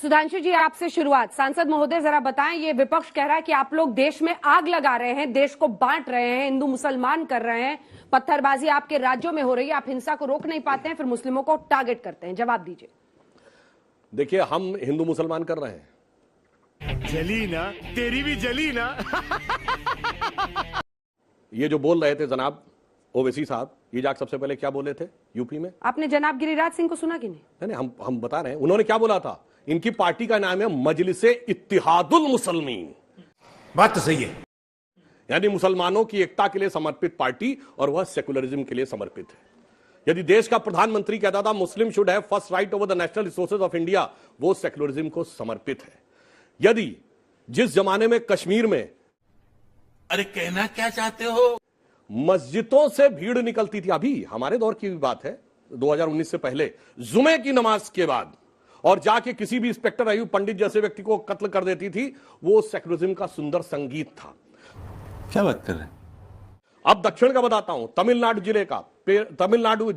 सुधांशु जी, आपसे शुरुआत। सांसद महोदय, जरा बताएं, ये विपक्ष कह रहा है कि आप लोग देश में आग लगा रहे हैं, देश को बांट रहे हैं, हिंदू मुसलमान कर रहे हैं, पत्थरबाजी आपके राज्यों में हो रही है, आप हिंसा को रोक नहीं पाते हैं, फिर मुस्लिमों को टारगेट करते हैं। जवाब दीजिए। देखिए, हम हिंदू मुसलमान कर रहे हैं। जली ना, तेरी भी जली ना। ये जो बोल रहे थे जनाब ओवैसी साहब, ये जाकर सबसे पहले क्या बोले थे यूपी में? आपने जनाब गिरिराज सिंह को सुना कि नहीं? नहीं, हम बता रहे हैं उन्होंने क्या बोला था। इनकी पार्टी का नाम है मजलिसे इत्तिहादुल मुसलमीन। बात तो सही है, यानी मुसलमानों की एकता के लिए समर्पित पार्टी, और वह सेकुलरिज्म के लिए समर्पित है। यदि देश का प्रधानमंत्री कहता था मुस्लिम should have first right over the national resources of India, वो सेकुलरिज्म को समर्पित है। यदि जिस जमाने में कश्मीर में, अरे कहना क्या चाहते हो, मस्जिदों से भीड़ निकलती थी, अभी हमारे दौर की भी बात है, 2019 से पहले, जुमे की नमाज के बाद, और जाके किसी भी इंस्पेक्टर अयूब पंडित जैसे व्यक्ति को कत्ल कर देती थी, वो सेकुलरिज्म का सुंदर संगीत था। क्या बात कर रहे हैं? अब दक्षिण का बताता हूं, तमिलनाडु जिले का, तमिलनाडु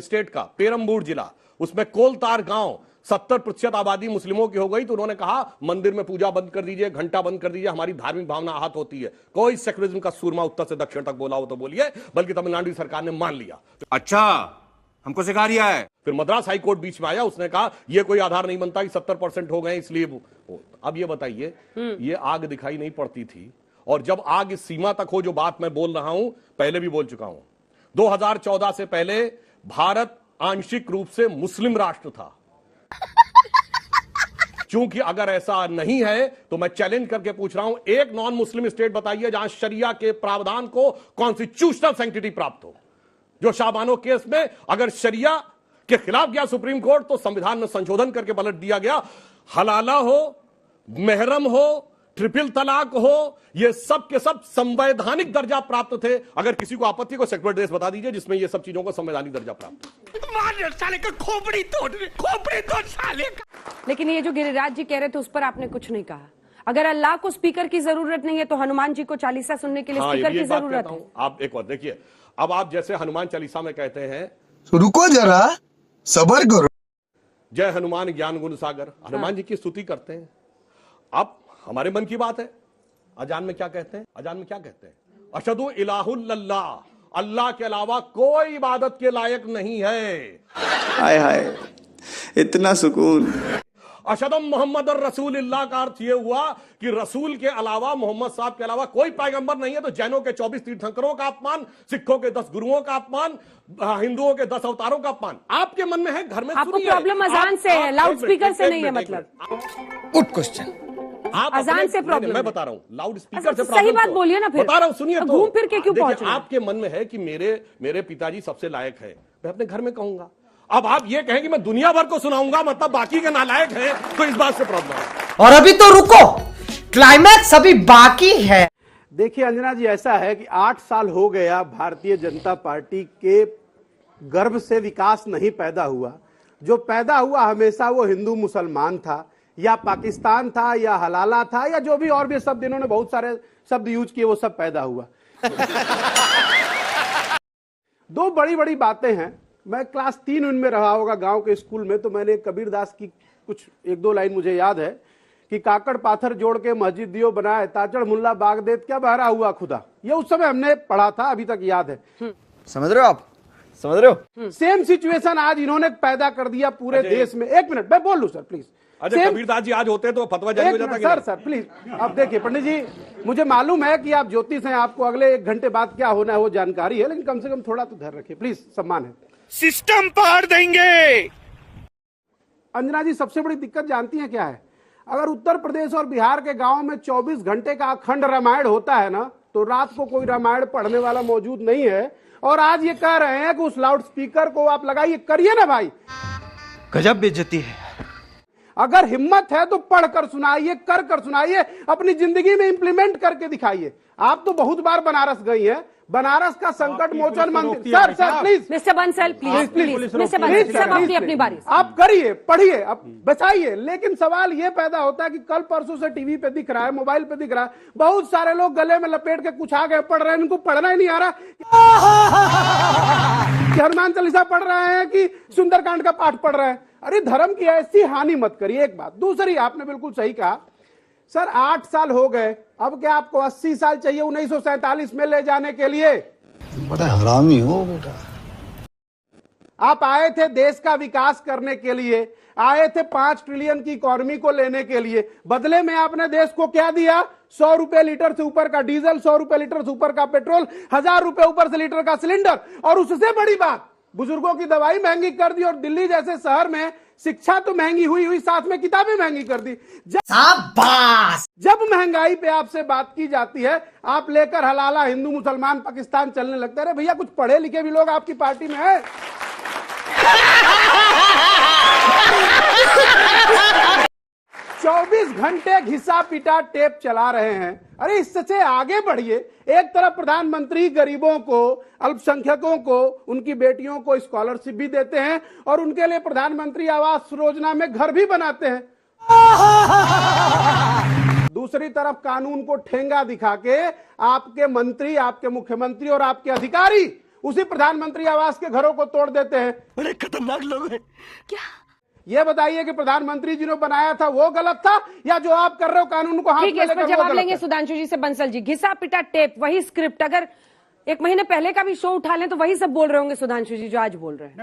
स्टेट का पेरम्बूर जिला, उसमें कोलतार गांव 70% आबादी मुस्लिमों की हो गई, तो उन्होंने कहा मंदिर में पूजा बंद कर दीजिए, घंटा बंद कर दीजिए, हमारी धार्मिक भावना आहत होती है। कोई सेकुलरिज्म का सूरमा उत्तर से दक्षिण तक बोला हो तो बोलिए, बल्कि तमिलनाडु की सरकार ने मान लिया। अच्छा, हमको सिखा रिया है। फिर मद्रास हाई कोर्ट बीच में आया, उसने कहा यह कोई आधार नहीं बनता कि 70% हो गए इसलिए। अब ये बताइए, ये आग दिखाई नहीं पड़ती थी, और जब आग इस सीमा तक हो, जो बात मैं बोल रहा हूं पहले भी बोल चुका हूं, 2014 से पहले भारत आंशिक रूप से मुस्लिम राष्ट्र था। क्योंकि अगर ऐसा नहीं है तो मैं चैलेंज करके पूछ रहा हूं, एक नॉन मुस्लिम स्टेट बताइए जहां शरिया के प्रावधान को कॉन्स्टिट्यूशनल सैंक्टिटी प्राप्त हो। जो शाबानो केस में अगर शरिया के खिलाफ गया सुप्रीम कोर्ट, तो संविधान में संशोधन करके पलट दिया गया। हलाला हो, महरम हो, ट्रिपल तलाक हो, ये सब के सब संवैधानिक दर्जा प्राप्त थे। अगर किसी को आपत्ति, को सेक्युलर देश बता दीजिए जिसमें ये सब चीजों को संवैधानिक दर्जा प्राप्त। साले का खोपड़ी तोड़ साले का। लेकिन ये जो गिरिराज जी कह रहे थे, उस पर आपने कुछ नहीं कहा। अगर अल्लाह को स्पीकर की जरूरत नहीं है, तो हनुमान जी को चालीसा सुनने के लिए स्पीकर की जरूरत है। आप एक बार देखिए, अब आप जैसे हनुमान चालीसा में कहते हैं, रुको जरा, सब्र करो, जय हनुमान ज्ञान गुण सागर, हनुमान जी की स्तुति करते हैं। अब हमारे मन की बात है, अजान में क्या कहते हैं? अजान में क्या कहते हैं? अशहदु इलाहुल्लाह, अल्लाह के अलावा कोई इबादत के लायक नहीं है। हाय हाय, इतना सुकून। अशहदु मोहम्मद रसूलुल्लाह का अर्थ यह हुआ कि रसूल के अलावा, मोहम्मद साहब के अलावा कोई पैगंबर नहीं है। तो जैनों के 24 तीर्थंकरों का अपमान, सिखों के 10 गुरुओं का अपमान, हिंदुओं के 10 अवतारों का अपमान आपके मन में है। घर में आपको प्रॉब्लम अजान से है, लाउड स्पीकर से नहीं है। मतलब गुड क्वेश्चन। आप अजान से प्रॉब्लम, मैं बता रहा हूं, लाउड स्पीकर से सही बात बोलिए ना। फिर बता रहा हूं, सुनिए। तो घूम फिर के क्यों पहुंच रहे हैं? आपके मन में है कि मेरे पिताजी सबसे लायक है, मैं अपने घर में कहूंगा। अब आप ये कहें कि मैं दुनिया भर को सुनाऊंगा, मतलब बाकी के नालायक हैं, तो इस बात से प्रॉब्लम है। और अभी तो रुको, क्लाइमैक्स अभी बाकी है। देखिए अंजना जी, ऐसा है कि 8 साल हो गया भारतीय जनता पार्टी के गर्भ से विकास नहीं पैदा हुआ। जो पैदा हुआ हमेशा वो हिंदू मुसलमान था, या पाकिस्तान था, या हलाला था, या जो भी और भी शब्द इन्होंने बहुत सारे शब्द यूज किए, वो सब पैदा हुआ। दो बड़ी बड़ी बातें हैं। मैं क्लास 3 में रहा होगा गांव के स्कूल में, तो मैंने कबीरदास की कुछ 1-2 लाइन मुझे याद है कि काकड़ पाथर जोड़ के मस्जिद दियो बनाए, ताचड़ मुल्ला बाग देत क्या बहरा हुआ खुदा। ये उस समय हमने पढ़ा था, अभी तक याद है। समझ रहे हो आप? समझ रहे हो? सेम सिचुएशन आज इन्होंने पैदा कर दिया पूरे देश में। एक मिनट मैं बोल लूं सर प्लीज। कबीरदास जी आज होते तो फतवा जारी हो जाता। सर प्लीज, अब देखिए पंडित जी, मुझे मालूम है कि आप ज्योतिष हैं, आपको अगले 1 घंटे बाद क्या होना है वो जानकारी है, लेकिन कम से कम थोड़ा तो धैर्य रखिए प्लीज, सम्मान है। सिस्टम पार देंगे। अंजना जी, सबसे बड़ी दिक्कत जानती हैं क्या है? अगर उत्तर प्रदेश और बिहार के गांव में 24 घंटे का अखंड रामायण होता है ना, तो रात को कोई रामायण पढ़ने वाला मौजूद नहीं है। और आज ये कह रहे हैं कि उस लाउड स्पीकर को आप लगाइए, करिए ना भाई। गजब बेइज्जती है। अगर हिम्मत है तो पढ़कर सुनाइए, कर सुनाइए, अपनी जिंदगी में इंप्लीमेंट करके दिखाइए। आप तो बहुत बार बनारस गई हैं, बनारस का संकट मोचन मंदिर। Sir please, mister Bansal please, mister Bansal सब अपनी बारी। आप करिए, पढ़िए, आप बचाइए। लेकिन सवाल ये पैदा होता है कि कल परसों से टीवी पे दिख रहा है, मोबाइल पे दिख रहा है, बहुत सारे लोग गले में लपेट के कुछ आ गए, पढ़ रहे हैं, इनको पढ़ना ही नहीं आ रहा। हनुमान चालीसा पढ़ रहे हैं कि सुंदरकांड का पाठ पढ़ रहे हैं। अरे धर्म की ऐसी हानि मत करिए। एक बात। दूसरी, आपने बिल्कुल सही कहा सर, 8 साल हो गए, अब क्या आपको 80 साल चाहिए 1947 में ले जाने के लिए? बड़ा हरामी हो बेटा। आप आए थे देश का विकास करने के लिए, आए थे 5 ट्रिलियन की इकोनॉमी को लेने के लिए। बदले में आपने देश को क्या दिया? 100 रुपए लीटर से ऊपर का डीजल, 100 रुपए लीटर से ऊपर का पेट्रोल, 1000 रुपए ऊपर से लीटर का सिलेंडर। और उससे बड़ी बात, बुजुर्गों की दवाई महंगी कर दी। और दिल्ली जैसे शहर में शिक्षा तो महंगी हुई, साथ में किताबें महंगी कर दी। जब महंगाई पे आपसे बात की जाती है, आप लेकर हलाला हिंदू मुसलमान पाकिस्तान चलने लगते हैं। भैया कुछ पढ़े लिखे भी लोग आपकी पार्टी में है। 24 घंटे घिसा पिटा टेप चला रहे हैं। अरे इससे आगे बढ़िए। एक तरफ प्रधानमंत्री गरीबों को, अल्पसंख्यकों को, उनकी बेटियों को स्कॉलरशिप भी देते हैं और उनके लिए प्रधानमंत्री आवास योजना में घर भी बनाते हैं। दूसरी तरफ कानून को ठेंगा दिखा के आपके मंत्री, आपके मुख्यमंत्री और आपके अधिकारी उसी प्रधानमंत्री आवास के घरों को तोड़ देते हैं। बड़े खतरनाक लोग हैं। ये बताइए कि प्रधानमंत्री जी ने बनाया था वो गलत था, या जो आप कर रहे हो कानून को हाथ में ठीक है, इस लेकर पर वो जवाब गलत लेंगे है? सुधांशु जी से। बंसल जी, घिसा पिटा टेप, वही स्क्रिप्ट, अगर 1 महीने पहले का भी शो उठा लें तो वही सब बोल रहे होंगे सुधांशु जी जो आज बोल रहे हैं।